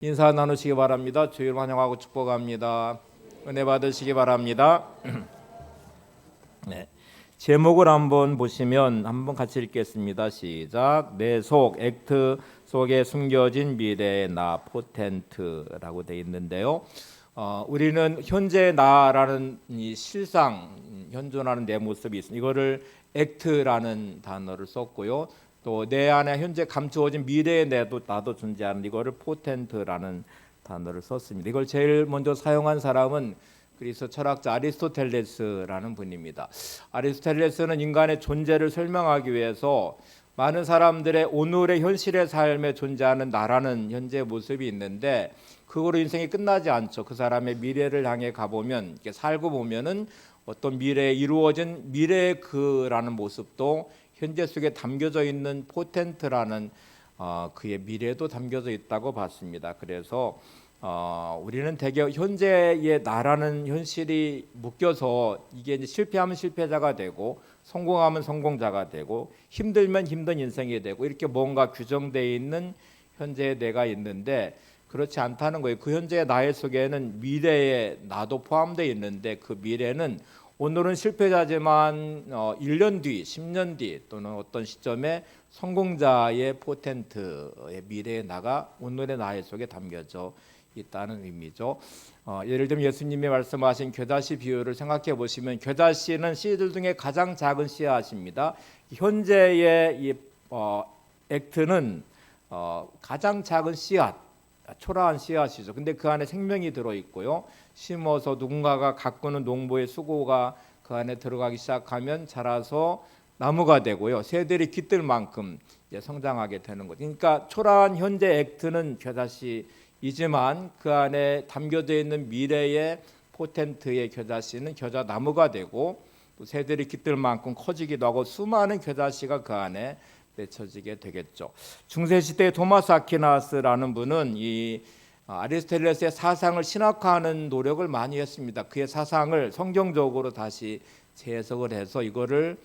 인사 나누시기 바랍니다. 주일 환영하고 축복합니다. 은혜 받으시기 바랍니다. 네. 제목을 한번 보시면 한번 같이 읽겠습니다. 시작. 내 속 액트 속에 숨겨진 미래의 나 포텐트라고 되어 있는데요. 우리는 현재 나라는 이 실상 현존하는 내 모습이 있습니다. 이거를 액트라는 단어를 썼고요. 또 내 안에 현재 감추어진 미래의 나도 존재하는 이거를 포텐트라는 단어를 썼습니다. 이걸 제일 먼저 사용한 사람은 그리스 철학자 아리스토텔레스라는 분입니다. 아리스토텔레스는 인간의 존재를 설명하기 위해서 많은 사람들의 오늘의 현실의 삶에 존재하는 나라는 현재 모습이 있는데 그거로 인생이 끝나지 않죠. 그 사람의 미래를 향해 가보면 이렇게 살고 보면은 어떤 미래에 이루어진 미래의 그라는 모습도 현재 속에 담겨져 있는 포텐트라는 그의 미래도 담겨져 있다고 봤습니다. 그래서 우리는 대개 현재의 나라는 현실이 묶여서 이게 이제 실패하면 실패자가 되고 성공하면 성공자가 되고 힘들면 힘든 인생이 되고 이렇게 뭔가 규정되어 있는 현재의 내가 있는데 그렇지 않다는 거예요. 그 현재의 나의 속에는 미래의 나도 포함되어 있는데 그 미래는 오늘은 실패자지만 1년 뒤, 10년 뒤 또는 어떤 시점에 성공자의 포텐트의 미래의 나가 오늘의 나의 속에 담겨져 있다는 의미죠. 예를 들면 예수님이 말씀하신 겨자씨 비유를 생각해 보시면 겨자씨는 씨들 중에 가장 작은 씨앗입니다. 현재의 이 액트는 가장 작은 씨앗, 초라한 씨앗이죠. 근데 그 안에 생명이 들어 있고요. 심어서 누군가가 가꾸는 농부의 수고가 그 안에 들어가기 시작하면 자라서 나무가 되고요. 새들이 깃들 만큼 성장하게 되는 거죠. 그러니까 초라한 현재 액트는 겨자씨이지만 그 안에 담겨져 있는 미래의 포텐트의 겨자씨는 겨자나무가 되고 또 새들이 깃들 만큼 커지기도 하고 수많은 겨자씨가 그 안에 맺혀지게 되겠죠. 중세 시대의 토마스 아퀴나스라는 분은 이 아리스토텔레스의 사상을 신학화하는 노력을 많이 했습니다. 그의 사상을 성경적으로 다시 재해석을 해서 이거를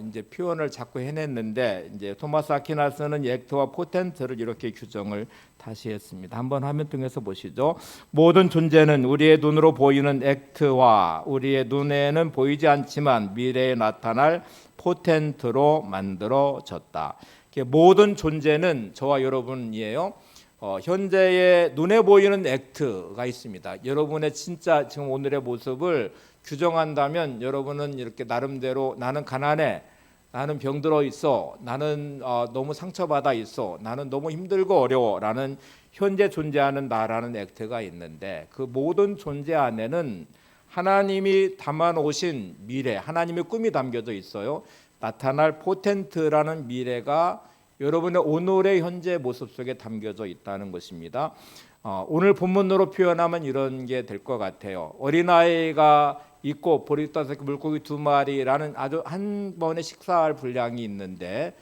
이제 표현을 자꾸 해냈는데 이제 토마스 아퀴나스는 액트와 포텐트를 이렇게 규정을 다시 했습니다. 한번 화면 통해서 보시죠. 모든 존재는 우리의 눈으로 보이는 액트와 우리의 눈에는 보이지 않지만 미래에 나타날 포텐트로 만들어졌다. 모든 존재는 저와 여러분이에요. 현재의 눈에 보이는 액트가 있습니다. 여러분의 진짜 지금 오늘의 모습을 규정한다면 여러분은 이렇게 나름대로 나는 가난해, 나는 병들어 있어, 나는 너무 상처받아 있어, 나는 너무 힘들고 어려워라는 현재 존재하는 나라는 액트가 있는데 그 모든 존재 안에는 하나님이 담아놓으신 미래, 하나님의 꿈이 담겨져 있어요. 나타날 포텐트라는 미래가 여러분의 오늘의 현재 모습 속에 담겨져 있다는 것입니다. 오늘 본문으로 표현하면 이런 게 될 것 같아요. 어린아이가 있고 보리떡 물고기 2마리라는 아주 한 번에 식사할 분량이 있는데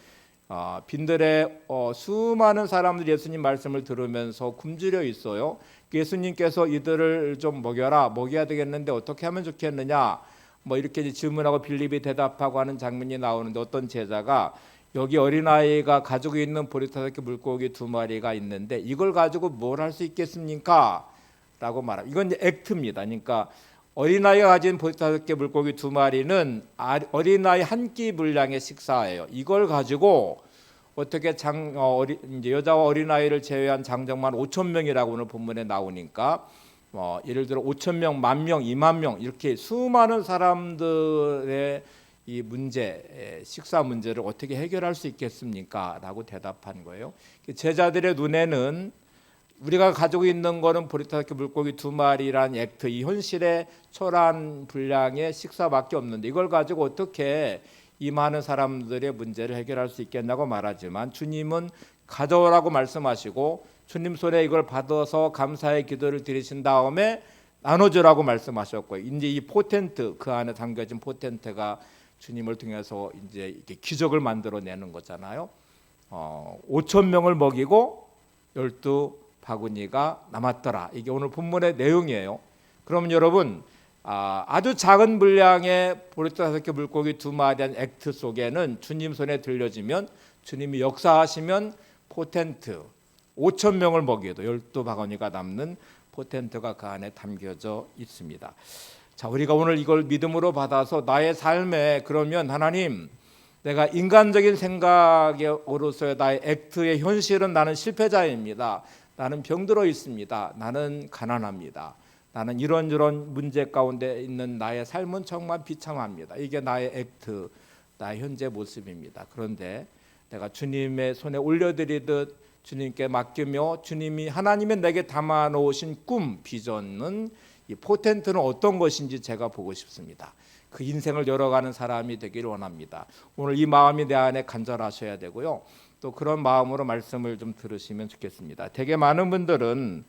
빈들에 수많은 사람들이 예수님 말씀을 들으면서 굶주려 있어요. 예수님께서 이들을 좀 먹여야 되겠는데 어떻게 하면 좋겠느냐 뭐 이렇게 질문하고 빌립이 대답하고 하는 장면이 나오는데 어떤 제자가 여기 어린아이가 가지고 있는 보리떡 물고기 2마리가 있는데 이걸 가지고 뭘 할 수 있겠습니까? 라고 말합니다. 이건 이제 액트입니다. 그러니까 어린아이가 가진 보리떡 물고기 2마리는 어린아이 한 끼 분량의 식사예요. 이걸 가지고 어떻게 이제 여자와 어린아이를 제외한 장정만 5,000명이라고 오늘 본문에 나오니까 예를 들어 5,000명, 10,000명, 20,000명 이렇게 수많은 사람들의 이 문제, 식사 문제를 어떻게 해결할 수 있겠습니까? 라고 대답한 거예요. 제자들의 눈에는 우리가 가지고 있는 거는 보리떡 물고기 2마리란 액트, 이 현실의 초라한 분량의 식사밖에 없는데 이걸 가지고 어떻게 이 많은 사람들의 문제를 해결할 수 있겠냐고 말하지만 주님은 가져오라고 말씀하시고 주님 손에 이걸 받아서 감사의 기도를 드리신 다음에 나눠주라고 말씀하셨고요. 이제 이 포텐트, 그 안에 담겨진 포텐트가 주님을 통해서 이제 이렇게 기적을 만들어내는 거잖아요. 5,000명을 먹이고 12바구니가 남았더라. 이게 오늘 본문의 내용이에요. 그럼 여러분 아주 작은 분량의 보리떡 물고기 2마리한 액트 속에는 주님 손에 들려지면 주님이 역사하시면 포텐트, 5천 명을 먹여도 12바구니가 남는 포텐트가 그 안에 담겨져 있습니다. 자, 우리가 오늘 이걸 믿음으로 받아서 나의 삶에 그러면 하나님, 내가 인간적인 생각으로서의 나의 액트의 현실은 나는 실패자입니다. 나는 병들어 있습니다. 나는 가난합니다. 나는 이런저런 문제 가운데 있는 나의 삶은 정말 비참합니다. 이게 나의 액트, 나의 현재 모습입니다. 그런데 내가 주님의 손에 올려드리듯 주님께 맡기며 주님이 하나님의 내게 담아놓으신 꿈, 비전은 이 포텐트는 어떤 것인지 제가 보고 싶습니다. 그 인생을 열어가는 사람이 되기를 원합니다. 오늘 이 마음이 내 안에 간절하셔야 되고요. 또 그런 마음으로 말씀을 좀 들으시면 좋겠습니다. 되게 많은 분들은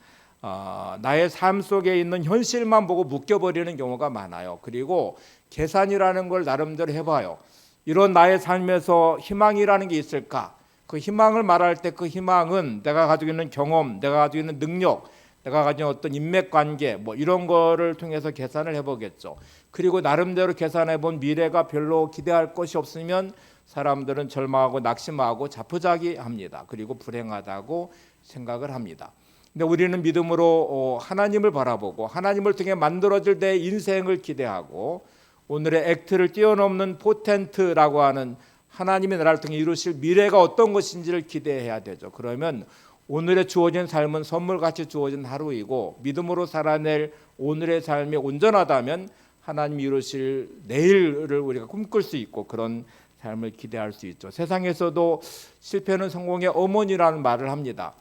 나의 삶 속에 있는 현실만 보고 묶여버리는 경우가 많아요. 그리고 계산이라는 걸 나름대로 해봐요. 이런 나의 삶에서 희망이라는 게 있을까? 그 희망을 말할 때 그 희망은 내가 가지고 있는 경험, 내가 가지고 있는 능력, 내가 가진 어떤 인맥관계 뭐 이런 거를 통해서 계산을 해보겠죠. 그리고 나름대로 계산해본 미래가 별로 기대할 것이 없으면 사람들은 절망하고 낙심하고 자포자기합니다. 그리고 불행하다고 생각을 합니다. 근데 우리는 믿음으로 하나님을 바라보고 하나님을 통해 만들어질 내 인생을 기대하고 오늘의 액트를 뛰어넘는 포텐트라고 하는 하나님의 나라를 통해 이루실 미래가 어떤 것인지를 기대해야 되죠. 그러면 오늘의 주어진 삶은 선물같이 주어진 하루이고 믿음으로 살아낼 오늘의 삶이 온전하다면 하나님이 이루실 내일을 우리가 꿈꿀 수 있고 그런 삶을 기대할 수 있죠. 세상에서도 실패는 성공의 어머니라는 말을 합니다.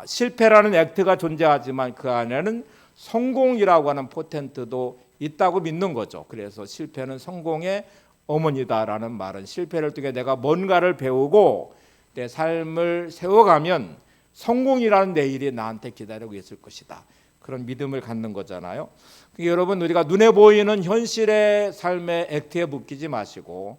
실패라는 액트가 존재하지만 그 안에는 성공이라고 하는 포텐트도 있다고 믿는 거죠. 그래서 실패는 성공의 어머니다라는 말은 실패를 통해 내가 뭔가를 배우고 내 삶을 세워가면 성공이라는 내일이 나한테 기다리고 있을 것이다. 그런 믿음을 갖는 거잖아요. 여러분, 우리가 눈에 보이는 현실의 삶의 액트에 묶이지 마시고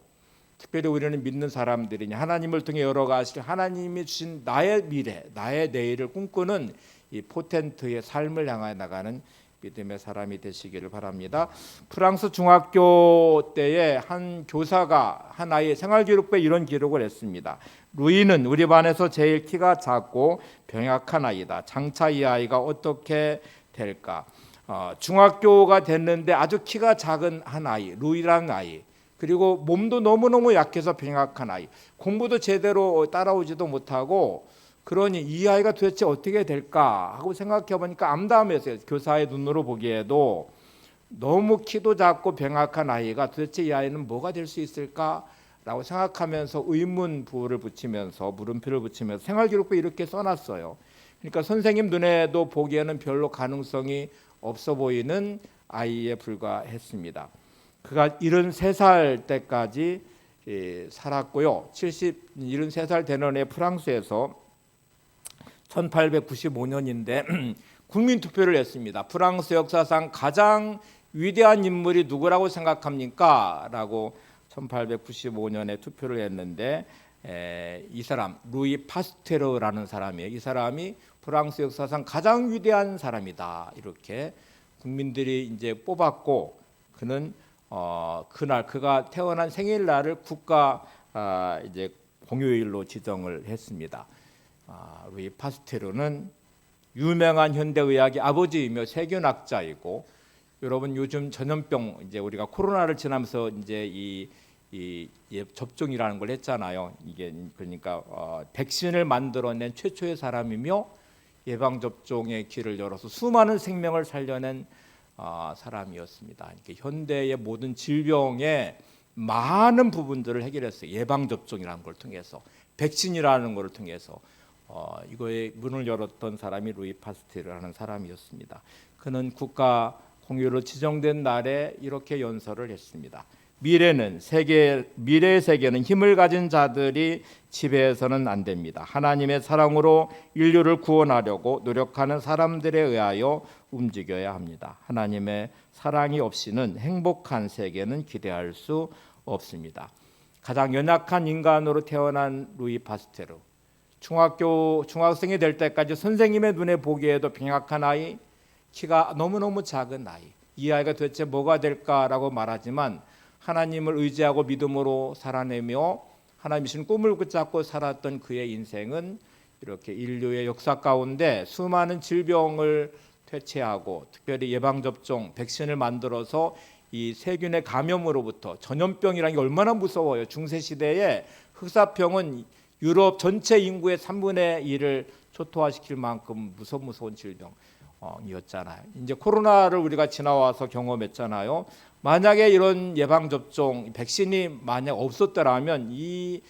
특별히 우리는 믿는 사람들이니 하나님을 통해 열어가실 하나님이 주신 나의 미래, 나의 내일을 꿈꾸는 이 포텐트의 삶을 향해 나가는 믿음의 사람이 되시기를 바랍니다. 프랑스 중학교 때에 한 교사가 한 아이의 생활기록부에 이런 기록을 했습니다. 루이는 우리 반에서 제일 키가 작고 병약한 아이다. 장차 이 아이가 어떻게 될까? 중학교가 됐는데 아주 키가 작은 한 아이, 루이라는 아이. 그리고 몸도 너무너무 약해서 병약한 아이. 공부도 제대로 따라오지도 못하고 그러니 이 아이가 도대체 어떻게 될까 하고 생각해 보니까 암담했어요. 교사의 눈으로 보기에도 너무 키도 작고 병약한 아이가 도대체 이 아이는 뭐가 될 수 있을까라고 생각하면서 의문부를 붙이면서 물음표를 붙이면서 생활기록부에 이렇게 써놨어요. 그러니까 선생님 눈에도 보기에는 별로 가능성이 없어 보이는 아이에 불과했습니다. 그가 73살 때까지 살았고요. 73살 되는 해 프랑스에서 1895년인데 국민투표를 했습니다. 프랑스 역사상 가장 위대한 인물이 누구라고 생각합니까? 라고 1895년에 투표를 했는데 이 사람 루이 파스테르라는 사람이에요. 이 사람이 프랑스 역사상 가장 위대한 사람이다. 이렇게 국민들이 이제 뽑았고 그는 그날 그가 태어난 생일날을 국가 이제 공휴일로 지정을 했습니다. 루이 파스테르는 유명한 현대의학의 아버지이며 세균학자이고 여러분 요즘 전염병 이제 우리가 코로나를 지나면서 이제 이 접종이라는 걸 했잖아요. 이게 그러니까 백신을 만들어낸 최초의 사람이며 예방 접종의 길을 열어서 수많은 생명을 살려낸 사람이었습니다. 그러니까 현대의 모든 질병의 많은 부분들을 해결했어요. 예방 접종이라는 걸 통해서 백신이라는 걸 통해서 이거의 문을 열었던 사람이 루이 파스테르라는 사람이었습니다. 그는 국가 공휴일로 지정된 날에 이렇게 연설을 했습니다. 미래의 세계는 힘을 가진 자들이 지배해서는 안 됩니다. 하나님의 사랑으로 인류를 구원하려고 노력하는 사람들에 의하여 움직여야 합니다. 하나님의 사랑이 없이는 행복한 세계는 기대할 수 없습니다. 가장 연약한 인간으로 태어난 루이 파스테르. 중학생이 될 때까지 선생님의 눈에 보기에도 병약한 아이, 키가 너무너무 작은 아이. 이 아이가 도대체 뭐가 될까라고 말하지만 하나님을 의지하고 믿음으로 살아내며 하나님 주신 꿈을 붙잡고 살았던 그의 인생은 이렇게 인류의 역사 가운데 수많은 질병을 퇴치하고 특별히 예방접종, 백신을 만들어서 이 세균의 감염으로부터 전염병이라는 게 얼마나 무서워요. 중세시대에 흑사병은 유럽 전체 인구의 3분의 1을 초토화시킬 만큼 무서운 질병이었잖아요. 이제 코로나를 우리가 지나와서 경험했잖아요. 만약에 이런 예방접종, 백신이 만약 없었더라면 이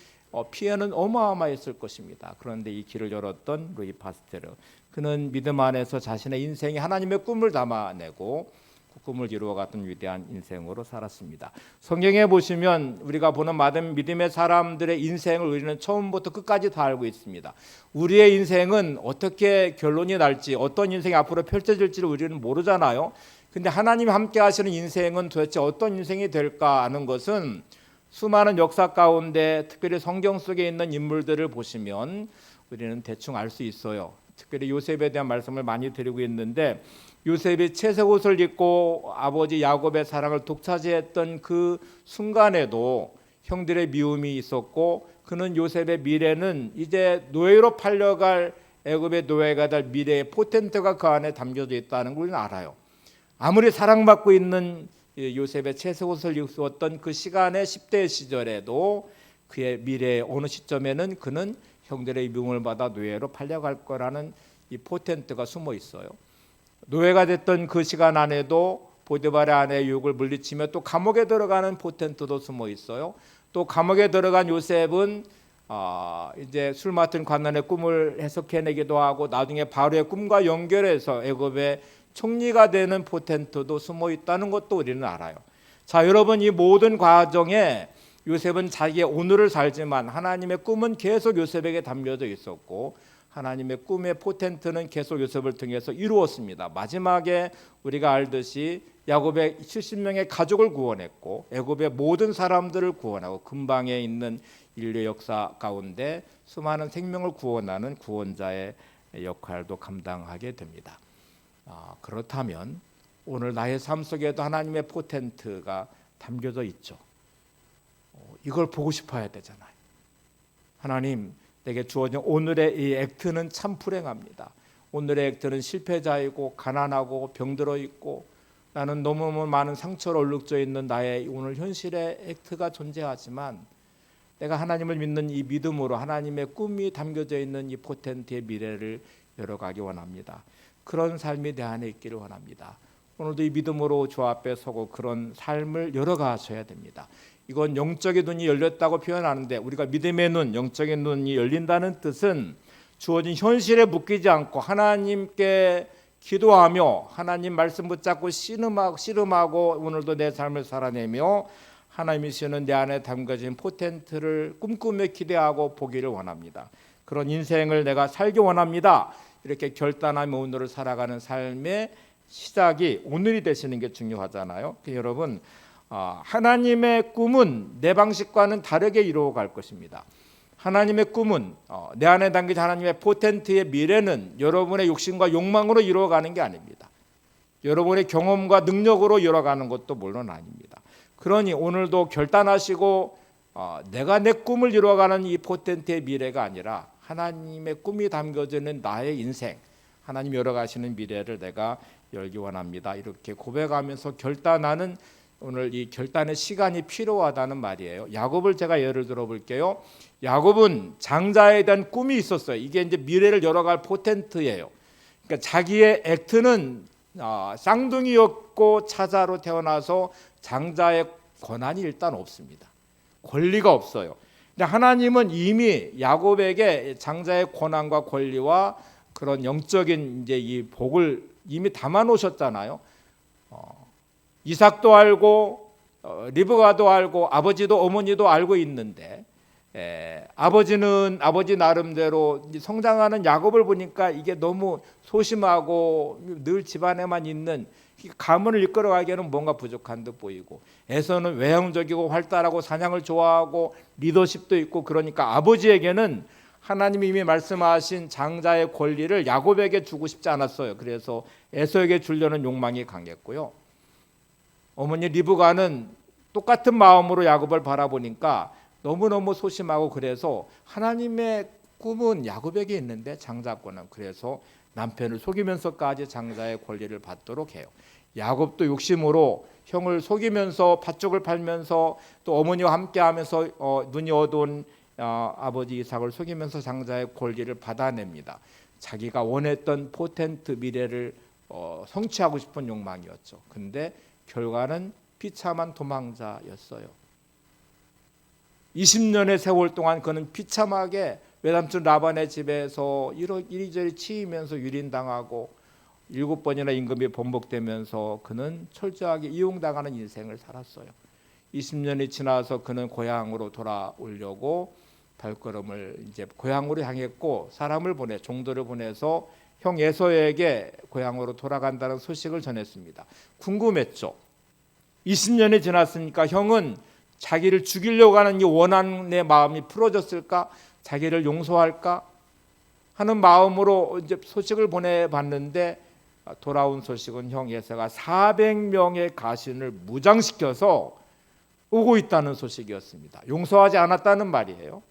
피해는 어마어마했을 것입니다. 그런데 이 길을 열었던 루이 파스테르, 그는 믿음 안에서 자신의 인생에 하나님의 꿈을 담아내고 그 꿈을 이루어갔던 위대한 인생으로 살았습니다. 성경에 보시면 우리가 보는 많은 믿음의 사람들의 인생을 우리는 처음부터 끝까지 다 알고 있습니다. 우리의 인생은 어떻게 결론이 날지, 어떤 인생이 앞으로 펼쳐질지를 우리는 모르잖아요. 근데 하나님이 함께 하시는 인생은 도대체 어떤 인생이 될까 하는 것은 수많은 역사 가운데 특별히 성경 속에 있는 인물들을 보시면 우리는 대충 알 수 있어요. 특별히 요셉에 대한 말씀을 많이 드리고 있는데, 요셉이 채색 옷을 입고 아버지 야곱의 사랑을 독차지했던 그 순간에도 형들의 미움이 있었고, 그는 요셉의 미래는 이제 노예로 팔려갈 애굽의 노예가 될 미래의 포텐트가 그 안에 담겨져 있다는 걸 우리는 알아요. 아무리 사랑받고 있는 요셉의 채색 옷을 입었던 그 시간의 10대 시절에도 그의 미래의 어느 시점에는 그는 형들의 미움을 받아 노예로 팔려갈 거라는 이 포텐트가 숨어 있어요. 노예가 됐던 그 시간 안에도 보디발의 아내의 유혹을 물리치며 또 감옥에 들어가는 포텐트도 숨어 있어요. 또 감옥에 들어간 요셉은 이제 술 맡은 관원의 꿈을 해석해내기도 하고 나중에 바로의 꿈과 연결해서 애굽의 총리가 되는 포텐트도 숨어 있다는 것도 우리는 알아요. 자, 여러분, 이 모든 과정에 요셉은 자기의 오늘을 살지만 하나님의 꿈은 계속 요셉에게 담겨져 있었고 하나님의 꿈의 포텐트는 계속 요셉을 통해서 이루었습니다. 마지막에 우리가 알듯이 야곱의 70명의 가족을 구원했고 애굽의 모든 사람들을 구원하고 근방에 있는 인류 역사 가운데 수많은 생명을 구원하는 구원자의 역할도 감당하게 됩니다. 그렇다면 오늘 나의 삶 속에도 하나님의 포텐트가 담겨져 있죠. 이걸 보고 싶어야 되잖아요. 하나님, 내게 주어진 오늘의 이 액트는 참 불행합니다. 오늘의 액트는 실패자이고 가난하고 병들어 있고 나는 너무 많은 상처로 얼룩져 있는 나의 오늘 현실의 액트가 존재하지만 내가 하나님을 믿는 이 믿음으로 하나님의 꿈이 담겨져 있는 이 포텐트의 미래를 열어가기 원합니다. 그런 삶이 내 안에 있기를 원합니다. 오늘도 이 믿음으로 주 앞에 서고 그런 삶을 열어가셔야 됩니다. 이건 영적인 눈이 열렸다고 표현하는데 우리가 믿음의 눈, 영적인 눈이 열린다는 뜻은 주어진 현실에 묶이지 않고 하나님께 기도하며 하나님 말씀 붙잡고 씨름하고 오늘도 내 삶을 살아내며 하나님이 주시는 내 안에 담겨진 포텐트를 꿈꾸며 기대하고 보기를 원합니다. 그런 인생을 내가 살기 원합니다. 이렇게 결단하며 오늘을 살아가는 삶의 시작이 오늘이 되시는 게 중요하잖아요. 여러분, 하나님의 꿈은 내 방식과는 다르게 이루어갈 것입니다. 하나님의 꿈은 내 안에 담긴 하나님의 포텐트의 미래는 여러분의 욕심과 욕망으로 이루어가는 게 아닙니다. 여러분의 경험과 능력으로 이루어가는 것도 물론 아닙니다. 그러니 오늘도 결단하시고 내가 내 꿈을 이루어가는 이 포텐트의 미래가 아니라 하나님의 꿈이 담겨져 있는 나의 인생, 하나님 열어가시는 미래를 내가 열기 원합니다. 이렇게 고백하면서 결단하는 오늘 이 결단의 시간이 필요하다는 말이에요. 야곱을 제가 예를 들어 볼게요. 야곱은 장자에 대한 꿈이 있었어요. 이게 이제 미래를 열어갈 포텐트예요. 그러니까 자기의 액트는 쌍둥이였고 차자로 태어나서 장자의 권한이 일단 없습니다. 권리가 없어요. 근데 하나님은 이미 야곱에게 장자의 권한과 권리와 그런 영적인 이제 이 복을 이미 담아 놓으셨잖아요. 이삭도 알고 리브가도 알고 아버지도 어머니도 알고 있는데 아버지는 아버지 나름대로 성장하는 야곱을 보니까 이게 너무 소심하고 늘 집안에만 있는 가문을 이끌어가기에는 뭔가 부족한 듯 보이고 에서는 외형적이고 활달하고 사냥을 좋아하고 리더십도 있고 그러니까 아버지에게는 하나님이 이미 말씀하신 장자의 권리를 야곱에게 주고 싶지 않았어요. 그래서 에서에게 주려는 욕망이 강했고요. 어머니 리브가는 똑같은 마음으로 야곱을 바라보니까 너무너무 소심하고 그래서 하나님의 꿈은 야곱에게 있는데 장자권은 그래서 남편을 속이면서까지 장자의 권리를 받도록 해요. 야곱도 욕심으로 형을 속이면서 팥죽을 팔면서 또 어머니와 함께하면서 눈이 어두운 아버지 이삭을 속이면서 장자의 권리를 받아냅니다. 자기가 원했던 포텐트 미래를 성취하고 싶은 욕망이었죠. 근데 결과는 비참한 도망자였어요. 20년의 세월 동안 그는 비참하게 외삼촌 라반의 집에서 이리저리 치이면서 유린당하고 7번이나 임금이 번복되면서 그는 철저하게 이용당하는 인생을 살았어요. 20년이 지나서 그는 고향으로 돌아오려고 발걸음을 이제 고향으로 향했고 사람을 보내 종들을 보내서 형 에서에게 고향으로 돌아간다는 소식을 전했습니다. 궁금했죠. 20년이 지났으니까 형은 자기를 죽이려고 하는 이 원한의 마음이 풀어졌을까? 자기를 용서할까? 하는 마음으로 이제 소식을 보내봤는데 돌아온 소식은 형 에서가 400명의 가신을 무장시켜서 오고 있다는 소식이었습니다. 용서하지 않았다는 말이에요.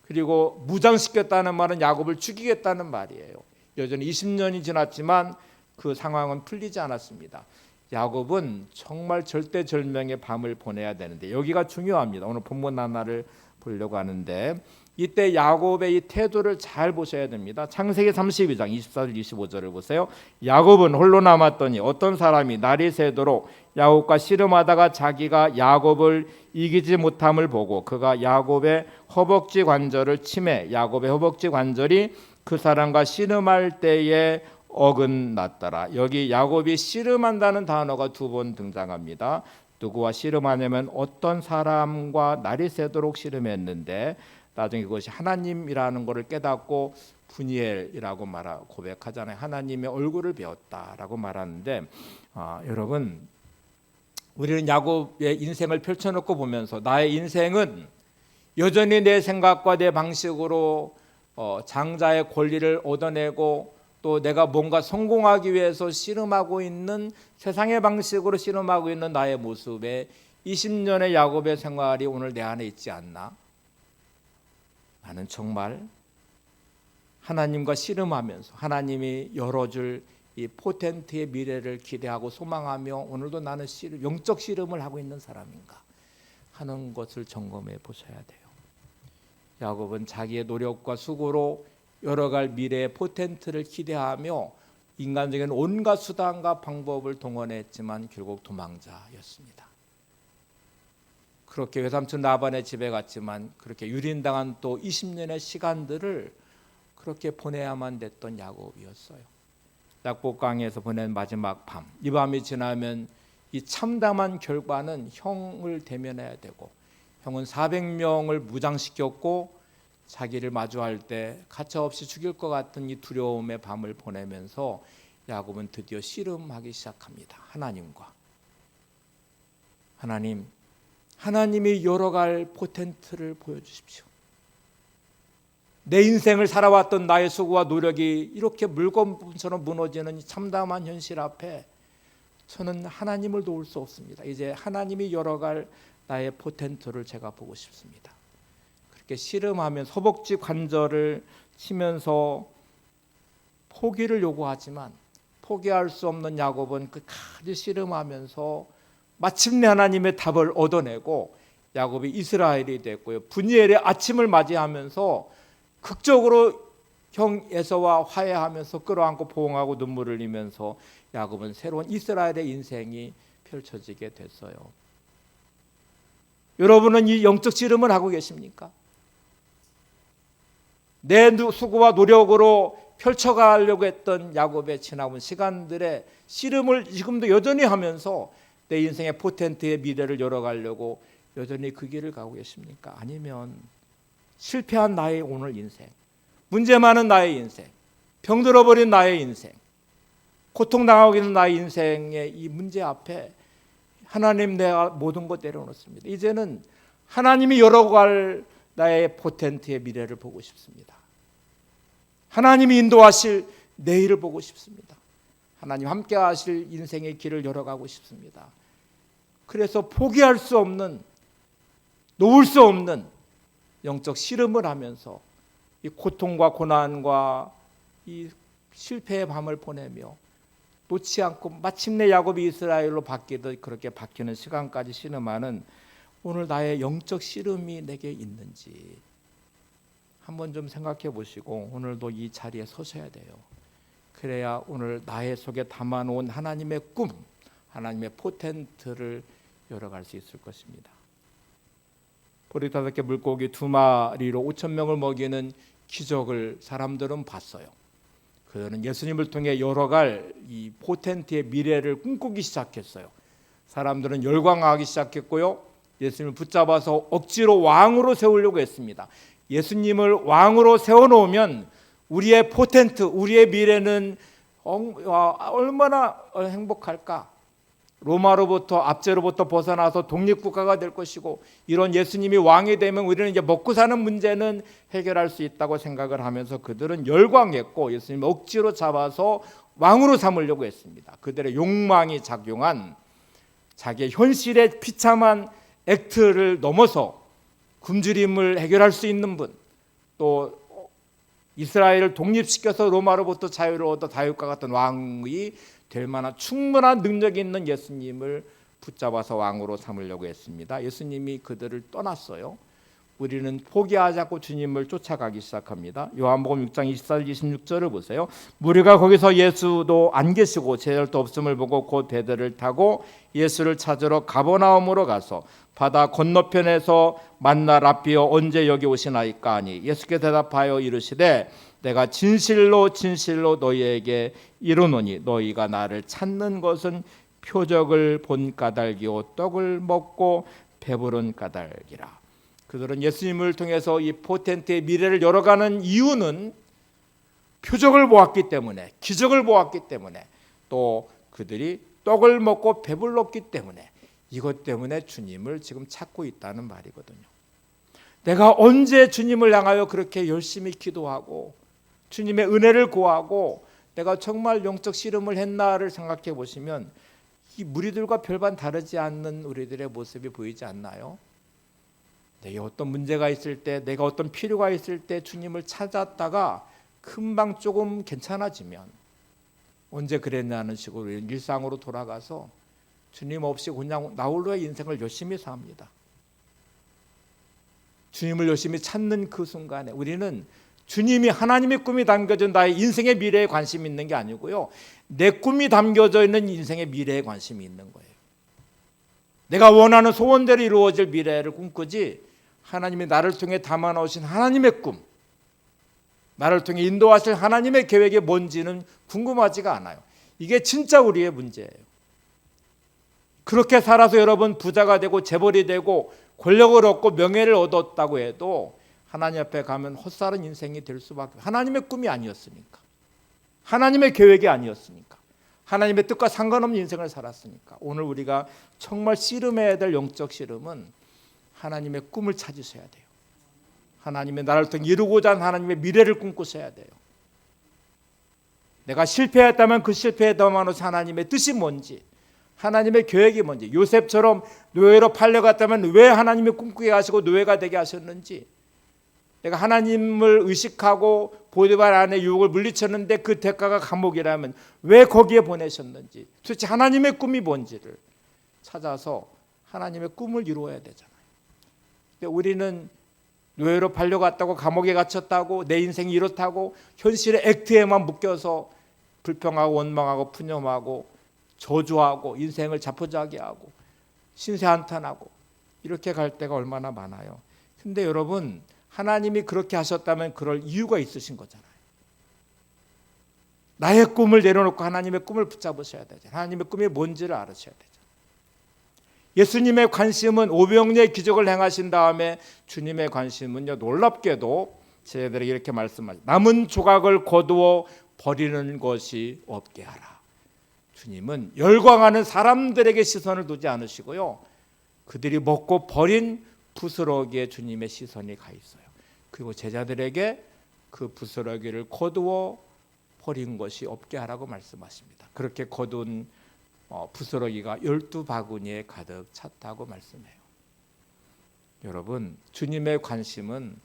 그리고 무장시켰다는 말은 야곱을 죽이겠다는 말이에요. 여전히 20년이 지났지만 그 상황은 풀리지 않았습니다. 야곱은 정말 절대절명의 밤을 보내야 되는데 여기가 중요합니다. 오늘 본문 하나를 보려고 하는데 이때 야곱의 이 태도를 잘 보셔야 됩니다. 창세기 32장 24절 25절을 보세요. 야곱은 홀로 남았더니 어떤 사람이 날이 새도록 야곱과 씨름하다가 자기가 야곱을 이기지 못함을 보고 그가 야곱의 허벅지 관절을 치매 야곱의 허벅지 관절이 그 사람과 씨름할 때에 어긋났더라. 여기 야곱이 씨름한다는 단어가 2번 등장합니다. 누구와 씨름하냐면 어떤 사람과 날이 새도록 씨름했는데 나중에 그것이 하나님이라는 것을 깨닫고 분이엘이라고 고백하잖아요. 하나님의 얼굴을 배웠다라고 말하는데 여러분 우리는 야곱의 인생을 펼쳐놓고 보면서 나의 인생은 여전히 내 생각과 내 방식으로 장자의 권리를 얻어내고 또 내가 뭔가 성공하기 위해서 씨름하고 있는 세상의 방식으로 씨름하고 있는 나의 모습에 20년의 야곱의 생활이 오늘 내 안에 있지 않나? 나는 정말 하나님과 씨름하면서 하나님이 열어줄 이 포텐트의 미래를 기대하고 소망하며 오늘도 나는 영적 씨름을 하고 있는 사람인가 하는 것을 점검해 보셔야 돼요. 야곱은 자기의 노력과 수고로 열어갈 미래의 포텐트를 기대하며 인간적인 온갖 수단과 방법을 동원했지만 결국 도망자였습니다. 그렇게 외삼촌 라반의 집에 갔지만 그렇게 유린당한 또 20년의 시간들을 그렇게 보내야만 됐던 야곱이었어요. 약복강에서 보낸 마지막 밤, 이 밤이 지나면 이 참담한 결과는 형을 대면해야 되고 형은 400명을 무장시켰고 자기를 마주할 때 가차없이 죽일 것 같은 이 두려움의 밤을 보내면서 야곱은 드디어 씨름하기 시작합니다. 하나님과. 하나님이 열어갈 포텐트를 보여주십시오. 내 인생을 살아왔던 나의 수고와 노력이 이렇게 물건처럼 무너지는 참담한 현실 앞에 저는 하나님을 도울 수 없습니다. 이제 하나님이 열어갈 나의 포텐트를 제가 보고 싶습니다. 그렇게 씨름하면서 허벅지 관절을 치면서 포기를 요구하지만 포기할 수 없는 야곱은 끝까지 씨름하면서 마침내 하나님의 답을 얻어내고 야곱이 이스라엘이 됐고요. 분이엘의 아침을 맞이하면서 극적으로 형 에서와 화해하면서 끌어안고 보응하고 눈물을 흘리면서 야곱은 새로운 이스라엘의 인생이 펼쳐지게 됐어요. 여러분은 이 영적 씨름을 하고 계십니까? 내 수고와 노력으로 펼쳐가려고 했던 야곱의 지나온 시간들의 씨름을 지금도 여전히 하면서 내 인생의 포텐트의 미래를 열어가려고 여전히 그 길을 가고 계십니까? 아니면 실패한 나의 오늘 인생, 문제 많은 나의 인생, 병들어버린 나의 인생, 고통당하고 있는 나의 인생의 이 문제 앞에 하나님 내가 모든 것 내려놓습니다. 이제는 하나님이 열어갈 나의 포텐트의 미래를 보고 싶습니다. 하나님이 인도하실 내일을 보고 싶습니다. 하나님 함께 하실 인생의 길을 열어가고 싶습니다. 그래서 포기할 수 없는, 놓을 수 없는 영적 씨름을 하면서 이 고통과 고난과 이 실패의 밤을 보내며 놓지 않고 마침내 야곱이 이스라엘로 바뀌듯 그렇게 바뀌는 시간까지 신음하는 오늘 나의 영적 씨름이 내게 있는지 한번 좀 생각해 보시고 오늘도 이 자리에 서셔야 돼요. 그래야 오늘 나의 속에 담아놓은 하나님의 꿈, 하나님의 포텐트를 열어갈 수 있을 것입니다. 보리 5개 물고기 2마리로 5,000명을 먹이는 기적을 사람들은 봤어요. 그는 예수님을 통해 열어갈 이 포텐트의 미래를 꿈꾸기 시작했어요. 사람들은 열광하기 시작했고요. 예수님을 붙잡아서 억지로 왕으로 세우려고 했습니다. 예수님을 왕으로 세워놓으면 우리의 포텐트, 우리의 미래는 얼마나 행복할까? 로마로부터 압제로부터 벗어나서 독립국가가 될 것이고 이런 예수님이 왕이 되면 우리는 이제 먹고 사는 문제는 해결할 수 있다고 생각을 하면서 그들은 열광했고 예수님을 억지로 잡아서 왕으로 삼으려고 했습니다. 그들의 욕망이 작용한 자기의 현실의 비참한 액트를 넘어서 굶주림을 해결할 수 있는 분, 또 이스라엘을 독립시켜서 로마로부터 자유를 얻어 다윗과 같은 왕이 될 만한 충분한 능력이 있는 예수님을 붙잡아서 왕으로 삼으려고 했습니다. 예수님이 그들을 떠났어요. 우리는 포기하지 않고 주님을 쫓아가기 시작합니다. 요한복음 6장 24절 26절을 보세요. 무리가 거기서 예수도 안 계시고 제자들도 없음을 보고 곧 배들을 타고 예수를 찾으러 가버나움으로 가서 바다 건너편에서 만나 랍비여 언제 여기 오시나이까 하니 예수께 대답하여 이르시되 내가 진실로 진실로 너희에게 이르노니 너희가 나를 찾는 것은 표적을 본 까닭이요 떡을 먹고 배부른 까닭이라. 그들은 예수님을 통해서 이 포텐트의 미래를 열어가는 이유는 표적을 보았기 때문에, 기적을 보았기 때문에, 또 그들이 떡을 먹고 배불렀기 때문에, 이것 때문에 주님을 지금 찾고 있다는 말이거든요. 내가 언제 주님을 향하여 그렇게 열심히 기도하고 주님의 은혜를 구하고 내가 정말 영적 씨름을 했나를 생각해 보시면 이 무리들과 별반 다르지 않는 우리들의 모습이 보이지 않나요? 내게 어떤 문제가 있을 때, 내가 어떤 필요가 있을 때 주님을 찾았다가 금방 조금 괜찮아지면 언제 그랬냐는 식으로 일상으로 돌아가서 주님 없이 그냥 나 홀로의 인생을 열심히 삽니다. 주님을 열심히 찾는 그 순간에 우리는 주님이 하나님의 꿈이 담겨진 나의 인생의 미래에 관심이 있는 게 아니고요. 내 꿈이 담겨져 있는 인생의 미래에 관심이 있는 거예요. 내가 원하는 소원대로 이루어질 미래를 꿈꾸지 하나님이 나를 통해 담아놓으신 하나님의 꿈, 나를 통해 인도하실 하나님의 계획이 뭔지는 궁금하지가 않아요. 이게 진짜 우리의 문제예요. 그렇게 살아서 여러분 부자가 되고 재벌이 되고 권력을 얻고 명예를 얻었다고 해도 하나님 앞에 가면 헛살은 인생이 될 수밖에. 하나님의 꿈이 아니었으니까, 하나님의 계획이 아니었으니까, 하나님의 뜻과 상관없는 인생을 살았으니까. 오늘 우리가 정말 씨름해야 될 영적 씨름은 하나님의 꿈을 찾으셔야 돼요. 하나님의 나를 통해 이루고자 하는 하나님의 미래를 꿈꾸셔야 돼요. 내가 실패했다면 그 실패에 담아놓은 하나님의 뜻이 뭔지, 하나님의 계획이 뭔지, 요셉처럼 노예로 팔려갔다면 왜 하나님이 꿈꾸게 하시고 노예가 되게 하셨는지, 내가 하나님을 의식하고 보디발 안에 유혹을 물리쳤는데 그 대가가 감옥이라면 왜 거기에 보내셨는지, 도대체 하나님의 꿈이 뭔지를 찾아서 하나님의 꿈을 이루어야 되잖아요. 근데 우리는 노예로 팔려갔다고 감옥에 갇혔다고 내 인생이 이렇다고 현실의 액트에만 묶여서 불평하고 원망하고 푸념하고 저주하고 인생을 자포자기하고 신세한탄하고 이렇게 갈 때가 얼마나 많아요. 근데 여러분 하나님이 그렇게 하셨다면 그럴 이유가 있으신 거잖아요. 나의 꿈을 내려놓고 하나님의 꿈을 붙잡으셔야 되죠. 하나님의 꿈이 뭔지를 알으셔야 되죠. 예수님의 관심은 오병이의 기적을 행하신 다음에 주님의 관심은요 놀랍게도 제자들에게 이렇게 말씀하죠. 남은 조각을 거두어 버리는 것이 없게 하라. 주님은 열광하는 사람들에게 시선을 두지 않으시고요. 그들이 먹고 버린 부스러기에 주님의 시선이 가 있어요. 그리고 제자들에게 그 부스러기를 거두어 버린 것이 없게 하라고 말씀하십니다. 그렇게 거둔 부스러기가 12바구니에 가득 찼다고 말씀해요. 여러분 주님의 관심은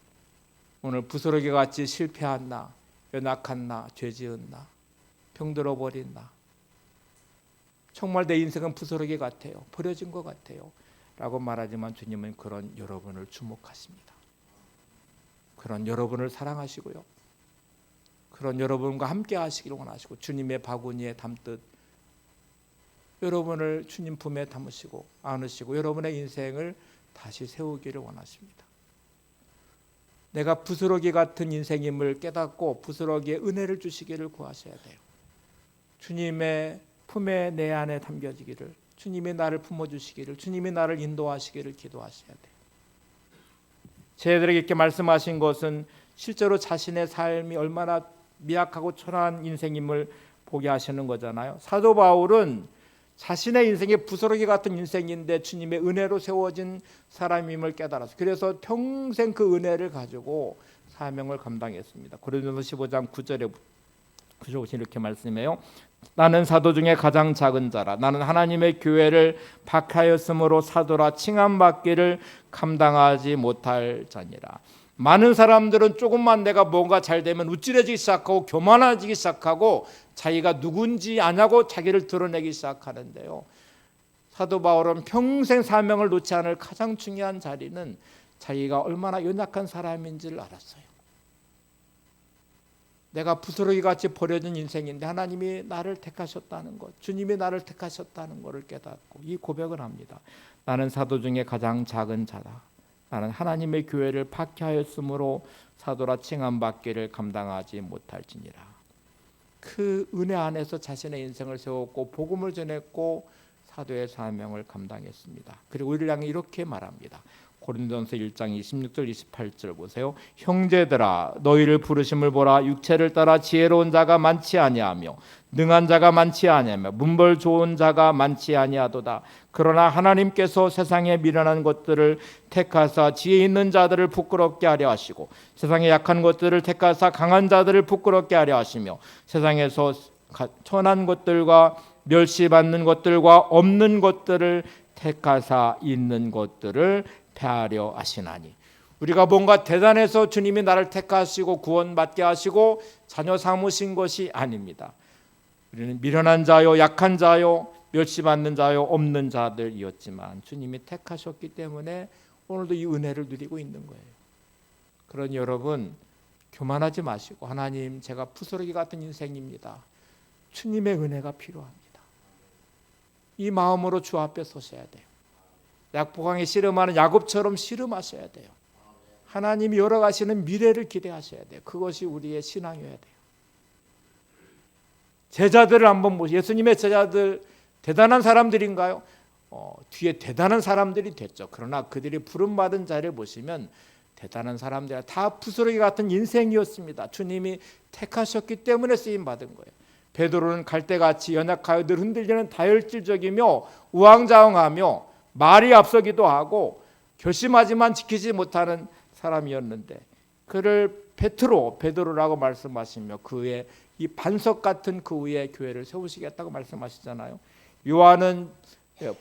오늘 부스러기 같이 실패한 나, 연약한 나, 죄 지은 나, 병들어 버린 나, 정말 내 인생은 부스러기 같아요, 버려진 것 같아요 라고 말하지만 주님은 그런 여러분을 주목하십니다. 그런 여러분을 사랑하시고요, 그런 여러분과 함께 하시기를 원하시고, 주님의 바구니에 담듯 여러분을 주님 품에 담으시고 안으시고 여러분의 인생을 다시 세우기를 원하십니다. 내가 부스러기 같은 인생임을 깨닫고 부스러기에 은혜를 주시기를 구하셔야 돼요. 주님의 품에 내 안에 담겨지기를, 주님이 나를 품어주시기를, 주님이 나를 인도하시기를 기도하셔야 돼요. 저희들에게 이렇게 말씀하신 것은 실제로 자신의 삶이 얼마나 미약하고 초라한 인생임을 보게 하시는 거잖아요. 사도 바울은 자신의 인생이 부스러기 같은 인생인데 주님의 은혜로 세워진 사람임을 깨달았어요. 그래서 평생 그 은혜를 가지고 사명을 감당했습니다. 고린도서 15장 9절에 이렇게 말씀해요. 나는 사도 중에 가장 작은 자라. 나는 하나님의 교회를 박하였으므로 사도라 칭함받기를 감당하지 못할 자니라. 많은 사람들은 조금만 내가 뭔가 잘 되면 우쭐해지기 시작하고 교만해지기 시작하고 자기가 누군지 아냐고 자기를 드러내기 시작하는데요. 사도 바울은 평생 사명을 놓지 않을 가장 중요한 자리는 자기가 얼마나 연약한 사람인지를 알았어요. 내가 부스러기같이 버려진 인생인데 하나님이 나를 택하셨다는 것, 주님이 나를 택하셨다는 것을 깨닫고 이 고백을 합니다. 나는 사도 중에 가장 작은 자다. 나는 하나님의 교회를 박해하였으므로 사도라 칭함받기를 감당하지 못할지니라. 그 은혜 안에서 자신의 인생을 세웠고 복음을 전했고 사도의 사명을 감당했습니다. 그리고 우리를 향해 이렇게 말합니다. 고린도전서 1장 26절 28절 보세요. 형제들아 너희를 부르심을 보라. 육체를 따라 지혜로운 자가 많지 아니하며 능한 자가 많지 아니하며 문벌 좋은 자가 많지 아니하도다. 그러나 하나님께서 세상에 미련한 것들을 택하사 지혜 있는 자들을 부끄럽게 하려 하시고 세상에 약한 것들을 택하사 강한 자들을 부끄럽게 하려 하시며 세상에서 천한 것들과 멸시받는 것들과 없는 것들을 택하사 있는 것들을 패하려 하시나니. 우리가 뭔가 대단해서 주님이 나를 택하시고 구원받게 하시고 자녀 삼으신 것이 아닙니다. 우리는 미련한 자요, 약한 자요, 멸시받는 자요, 없는 자들이었지만 주님이 택하셨기 때문에 오늘도 이 은혜를 누리고 있는 거예요. 그러니 여러분 교만하지 마시고 하나님 제가 부스러기 같은 인생입니다. 주님의 은혜가 필요합니다. 이 마음으로 주 앞에 서셔야 돼요. 약복강에 씨름하는 야곱처럼 씨름하셔야 돼요. 하나님이 열어가시는 미래를 기대하셔야 돼요. 그것이 우리의 신앙이어야 돼요. 제자들을 한번 보시죠. 예수님의 제자들 대단한 사람들인가요? 뒤에 대단한 사람들이 됐죠. 그러나 그들이 부름받은 자리를 보시면 대단한 사람들이 다 부스러기 같은 인생이었습니다. 주님이 택하셨기 때문에 쓰임받은 거예요. 베드로는 갈대같이 연약하여 늘 흔들리는 다혈질적이며 우왕좌왕하며 말이 앞서기도 하고 결심하지만 지키지 못하는 사람이었는데 그를 베드로라고 말씀하시며 그의 이 반석 같은 그 위에 교회를 세우시겠다고 말씀하시잖아요. 요한은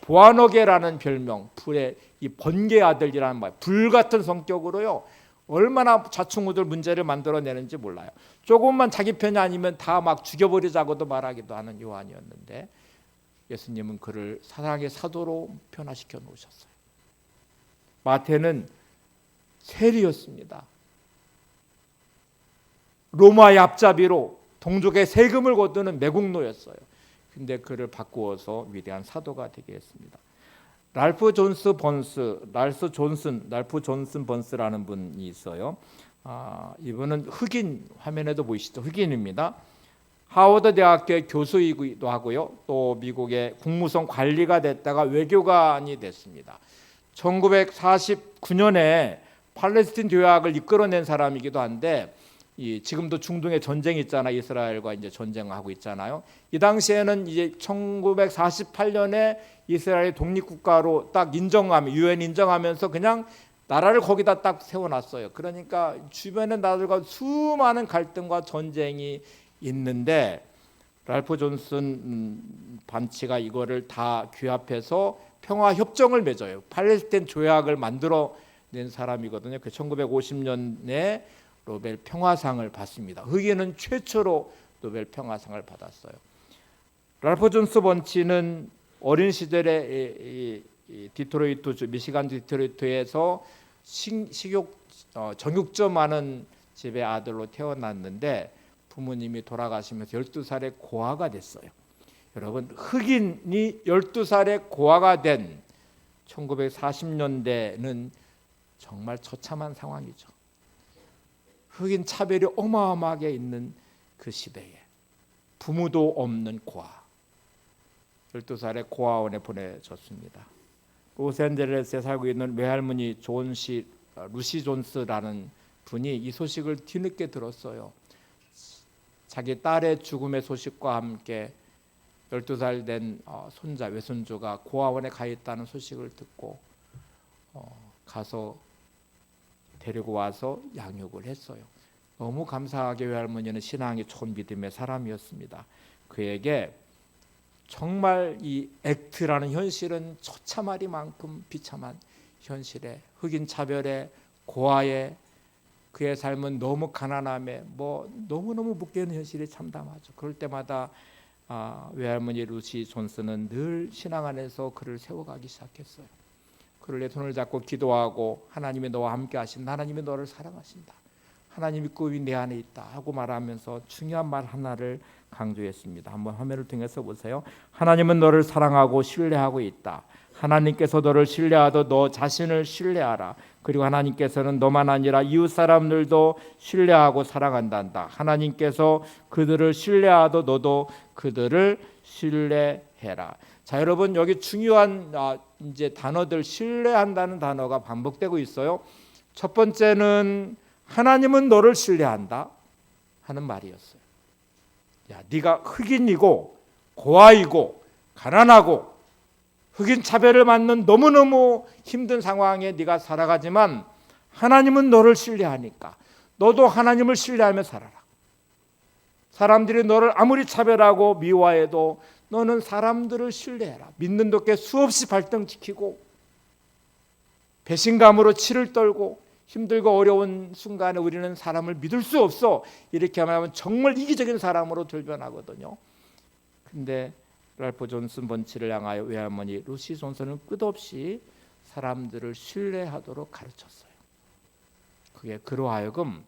보아너게라는 별명, 불의 이 번개 아들이라는 말, 불 같은 성격으로요. 얼마나 좌충우돌 문제를 만들어내는지 몰라요. 조금만 자기 편이 아니면 다 막 죽여버리자고도 말하기도 하는 요한이었는데 예수님은 그를 사랑의 사도로 변화시켜 놓으셨어요. 마태는 세리였습니다. 로마의 앞잡이로 동족의 세금을 거두는 매국노였어요. 근데 그를 바꾸어서 위대한 사도가 되게 했습니다. 랄프 존슨 번스라는 분이 있어요. 이분은 흑인, 화면에도 보이시죠? 흑인입니다. 하워드 대학교의 교수이기도 하고요. 또 미국의 국무성 관리가 됐다가 외교관이 됐습니다. 1949년에 팔레스틴 조약을 이끌어낸 사람이기도 한데 지금도 중동에 전쟁이 있잖아요. 이스라엘과 이제 전쟁하고 있잖아요. 이 당시에는 이제 1948년에 이스라엘 독립국가로 딱 인정하면 유엔 인정하면서 그냥 나라를 거기다 딱 세워놨어요. 그러니까 주변의 나라들과 수많은 갈등과 전쟁이 있는데 랄프 존슨 반치가 이거를 다 규합해서 평화 협정을 맺어요. 팔레스타인 조약을 만들어낸 사람이거든요. 그 1950년에 노벨 평화상을 받습니다. 흑인은 최초로 노벨 평화상을 받았어요. 랄프 존스 번치는 어린 시절에 디트로이트, 미시간 디트로이트에서 정육점 하는 집의 아들로 태어났는데 부모님이 돌아가시면서 12살에 고아가 됐어요. 여러분, 흑인이 12살에 고아가 된 1940년대는 정말 처참한 상황이죠. 흑인 차별이 어마어마하게 있는 그 시대에 부모도 없는 고아, 12살에 고아원에 보내졌습니다. 로스앤젤레스에 살고 있는 외할머니 루시 존스라는 분이 이 소식을 뒤늦게 들었어요. 자기 딸의 죽음의 소식과 함께 12살 된 손자, 외손주가 고아원에 가 있다는 소식을 듣고 가서 데리고 와서 양육을 했어요. 너무 감사하게 외할머니는 신앙이 좋은 믿음의 사람이었습니다. 그에게 정말 이 액트라는 현실은 처참하리만큼 비참한 현실에, 흑인 차별에, 고아에, 그의 삶은 너무 가난함에 너무너무 묶여있는 현실이 참담하죠. 그럴 때마다 외할머니 루시 존스는 늘 신앙 안에서 그를 세워가기 시작했어요. 그를 내 손을 잡고 기도하고 하나님이 너와 함께 하신다, 하나님이 너를 사랑하신다, 하나님의 꿈이 내 안에 있다 하고 말하면서 중요한 말 하나를 강조했습니다. 한번 화면을 통해서 보세요. 하나님은 너를 사랑하고 신뢰하고 있다. 하나님께서 너를 신뢰하도 너 자신을 신뢰하라. 그리고 하나님께서는 너만 아니라 이웃 사람들도 신뢰하고 사랑한단다. 하나님께서 그들을 신뢰하도 너도 그들을 신뢰해라. 자, 여러분, 여기 중요한 이제 단어들, 신뢰한다는 단어가 반복되고 있어요. 첫 번째는 하나님은 너를 신뢰한다 하는 말이었어요. 야, 네가 흑인이고 고아이고 가난하고 흑인 차별을 받는 너무너무 힘든 상황에 네가 살아가지만 하나님은 너를 신뢰하니까 너도 하나님을 신뢰하며 살아라. 사람들이 너를 아무리 차별하고 미워해도 너는 사람들을 신뢰해라. 믿는 도께 수없이 발등지키고 배신감으로 치를 떨고 힘들고 어려운 순간에 우리는 사람을 믿을 수 없어. 이렇게 하면 정말 이기적인 사람으로 들변하거든요. 근데 랄프 존스 번치를 향하여 외할머니 루시 존스는 끝없이 사람들을 신뢰하도록 가르쳤어요. 그게 그로 하여금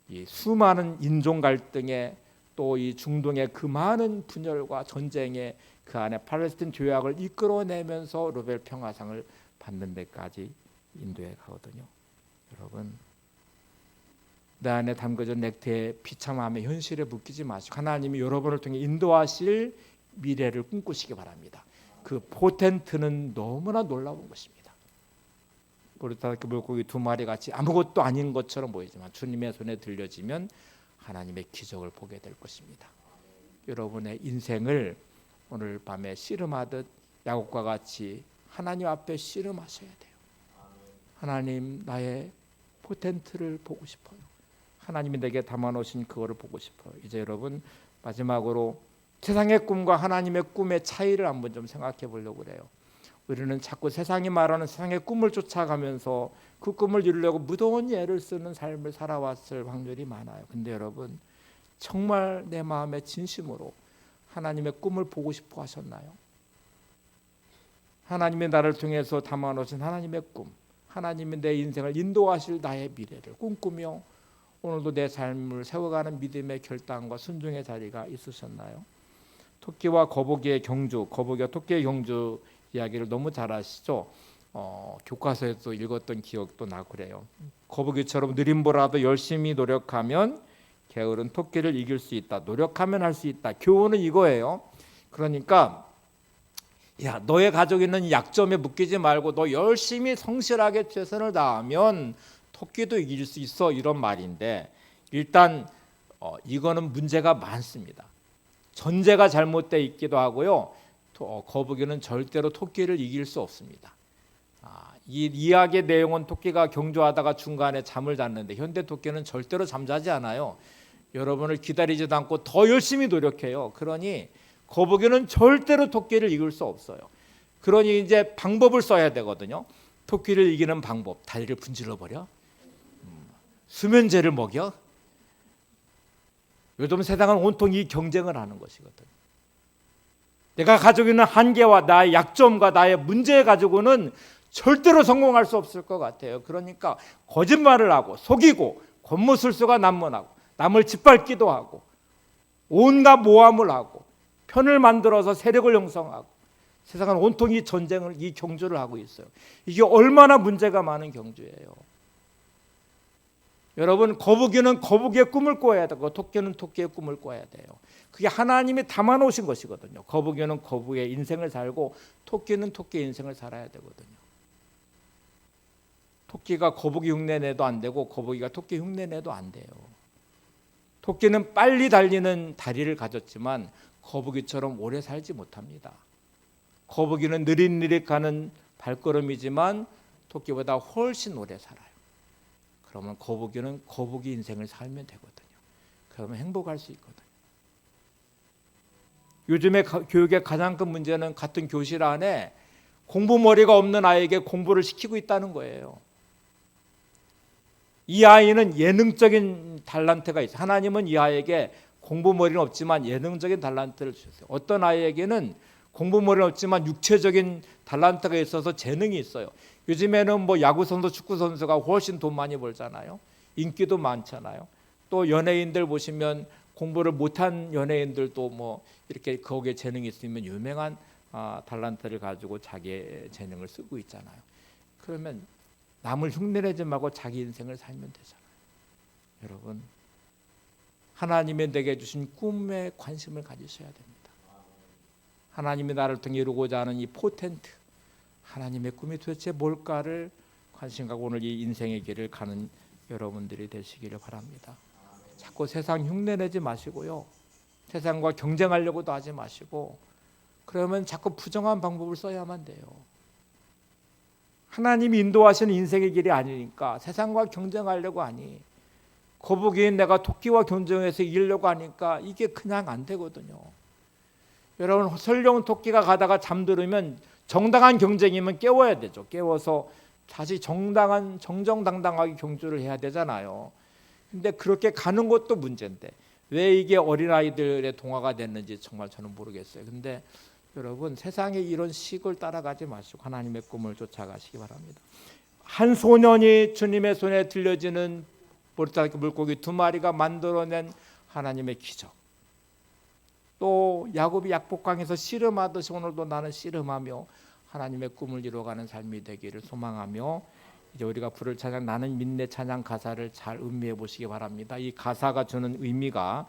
이 수많은 인종 갈등에 또 이 중동의 그 많은 분열과 전쟁에 그 안에 팔레스틴 조약을 이끌어내면서 노벨 평화상을 받는 데까지 인도해 가거든요. 여러분, 내 안에 담겨진 액트의 비참함의 현실에 묶이지 마시고 하나님이 여러분을 통해 인도하실 미래를 꿈꾸시기 바랍니다. 그 포텐트는 너무나 놀라운 것입니다. 고르타르키 물고기 2마리 같이 아무것도 아닌 것처럼 보이지만 주님의 손에 들려지면 하나님의 기적을 보게 될 것입니다. 여러분의 인생을 오늘 밤에 씨름하듯 야곱과 같이 하나님 앞에 씨름하셔야 돼요. 하나님, 나의 포텐트를 보고 싶어요. 하나님이 내게 담아놓으신 그거를 보고 싶어요. 이제 여러분, 마지막으로 세상의 꿈과 하나님의 꿈의 차이를 한번 좀 생각해 보려고 그래요. 우리는 자꾸 세상이 말하는 세상의 꿈을 쫓아가면서 그 꿈을 이루려고 무더운 애를 쓰는 삶을 살아왔을 확률이 많아요. 근데 여러분, 정말 내 마음에 진심으로 하나님의 꿈을 보고 싶어 하셨나요? 하나님이 나를 통해서 담아놓으신 하나님의 꿈, 하나님이 내 인생을 인도하실 나의 미래를 꿈꾸며 오늘도 내 삶을 세워가는 믿음의 결단과 순종의 자리가 있으셨나요? 토끼와 거북이의 경주, 거북이와 토끼의 경주 이야기를 너무 잘 아시죠? 교과서에도 읽었던 기억도 나고 그래요. 거북이처럼 느림보라도 열심히 노력하면 게으른 토끼를 이길 수 있다. 노력하면 할 수 있다. 교훈은 이거예요. 그러니까 야, 너의 가족에 있는 약점에 묶이지 말고 너 열심히 성실하게 최선을 다하면 토끼도 이길 수 있어, 이런 말인데 일단 이거는 문제가 많습니다. 전제가 잘못되어 있기도 하고요. 거북이는 절대로 토끼를 이길 수 없습니다. 이 이야기의 내용은 토끼가 경주하다가 중간에 잠을 잤는데 현대 토끼는 절대로 잠자지 않아요. 여러분을 기다리지도 않고 더 열심히 노력해요. 그러니 거북이는 절대로 토끼를 이길 수 없어요. 그러니 이제 방법을 써야 되거든요. 토끼를 이기는 방법, 다리를 분질러 버려. 수면제를 먹여? 요즘 세상은 온통 이 경쟁을 하는 것이거든. 내가 가지고 있는 한계와 나의 약점과 나의 문제 가지고는 절대로 성공할 수 없을 것 같아요. 그러니까 거짓말을 하고 속이고 권무술수가 난무하고 남을 짓밟기도 하고 온갖 모함을 하고 편을 만들어서 세력을 형성하고 세상은 온통 이 전쟁을, 이 경주를 하고 있어요. 이게 얼마나 문제가 많은 경주예요. 여러분, 거북이는 거북이의 꿈을 꿔야 되고 토끼는 토끼의 꿈을 꿔야 돼요. 그게 하나님이 담아놓으신 것이거든요. 거북이는 거북이의 인생을 살고 토끼는 토끼의 인생을 살아야 되거든요. 토끼가 거북이 흉내내도 안 되고 거북이가 토끼 흉내내도 안 돼요. 토끼는 빨리 달리는 다리를 가졌지만 거북이처럼 오래 살지 못합니다. 거북이는 느릿느릿 가는 발걸음이지만 토끼보다 훨씬 오래 살아요. 그러면 거북이는 거북이 인생을 살면 되거든요. 그러면 행복할 수 있거든요. 요즘에 교육의 가장 큰 문제는 같은 교실 안에 공부머리가 없는 아이에게 공부를 시키고 있다는 거예요. 이 아이는 예능적인 달란트가 있어요. 하나님은 이 아이에게 공부머리는 없지만 예능적인 달란트를 주셨어요. 어떤 아이에게는 공부머리는 없지만 육체적인 달란트가 있어서 재능이 있어요. 요즘에는 뭐 야구선수, 축구선수가 훨씬 돈 많이 벌잖아요. 인기도 많잖아요. 또 연예인들 보시면 공부를 못한 연예인들도 뭐 이렇게 거기에 재능이 있으면 유명한 달란트를 가지고 자기의 재능을 쓰고 있잖아요. 그러면 남을 흉내내지 말고 자기 인생을 살면 되잖아요. 여러분, 하나님의 내게 주신 꿈에 관심을 가지셔야 됩니다. 하나님이 나를 통해 이루고자 하는 이 포텐트, 하나님의 꿈이 도대체 뭘까를 관심 갖고 오늘 이 인생의 길을 가는 여러분들이 되시기를 바랍니다. 자꾸 세상 흉내내지 마시고요. 세상과 경쟁하려고도 하지 마시고 그러면 자꾸 부정한 방법을 써야만 돼요. 하나님이 인도하시는 인생의 길이 아니니까 세상과 경쟁하려고 하니 거북이인 내가 토끼와 경쟁해서 이기려고 하니까 이게 그냥 안 되거든요. 여러분, 설령 토끼가 가다가 잠들으면 정당한 경쟁이면 깨워야 되죠. 깨워서 다시 정정당당하게 경주를 해야 되잖아요. 근데 그렇게 가는 것도 문제인데 왜 이게 어린아이들의 동화가 됐는지 정말 저는 모르겠어요. 근데 여러분, 세상에 이런 식을 따라가지 마시고 하나님의 꿈을 쫓아가시기 바랍니다. 한 소년이 주님의 손에 들려지는 보리떡 물고기 2마리가 만들어낸 하나님의 기적. 또 야곱이 약복강에서 씨름하듯이 오늘도 나는 씨름하며 하나님의 꿈을 이루어가는 삶이 되기를 소망하며 이제 우리가 부를 찬양 나는 믿네 찬양 가사를 잘 음미해 보시기 바랍니다. 이 가사가 주는 의미가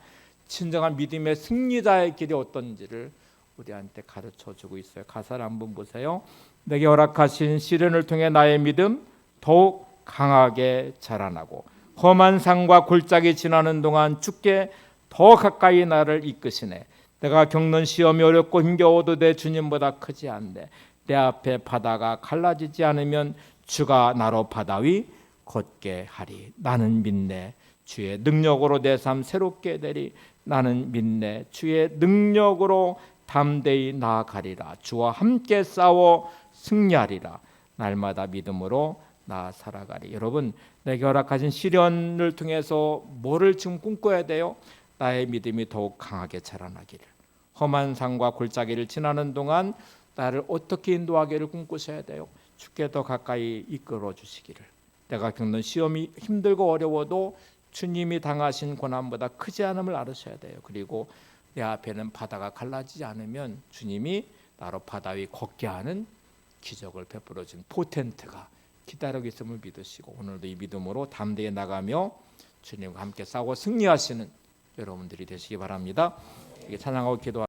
진정한 믿음의 승리자의 길이 어떤지를 우리한테 가르쳐 주고 있어요. 가사를 한번 보세요. 내게 허락하신 시련을 통해 나의 믿음 더욱 강하게 자라나고 험한 산과 골짜기 지나는 동안 주께 더 가까이 나를 이끄시네. 내가 겪는 시험이 어렵고 힘겨워도 내 주님보다 크지 않네. 내 앞에 바다가 갈라지지 않으면 주가 나로 바다 위 걷게 하리. 나는 믿네. 주의 능력으로 내 삶 새롭게 되리. 나는 믿네. 주의 능력으로 담대히 나아가리라. 주와 함께 싸워 승리하리라. 날마다 믿음으로 나 살아가리. 여러분, 내게 허락하신 시련을 통해서 뭐를 지금 꿈꿔야 돼요? 나의 믿음이 더욱 강하게 자라나기를. 험한 산과 골짜기를 지나는 동안 나를 어떻게 인도하기를 꿈꾸셔야 돼요. 주께 더 가까이 이끌어 주시기를. 내가 겪는 시험이 힘들고 어려워도 주님이 당하신 고난보다 크지 않음을 알으셔야 돼요. 그리고 내 앞에는 바다가 갈라지지 않으면 주님이 나로 바다 위 걷게 하는 기적을 베풀어 준 포텐트가 기다리고 있음을 믿으시고 오늘도 이 믿음으로 담대히 나가며 주님과 함께 싸워 승리하시는 여러분들이 되시기 바랍니다. 찬양하고 기도하겠습니다.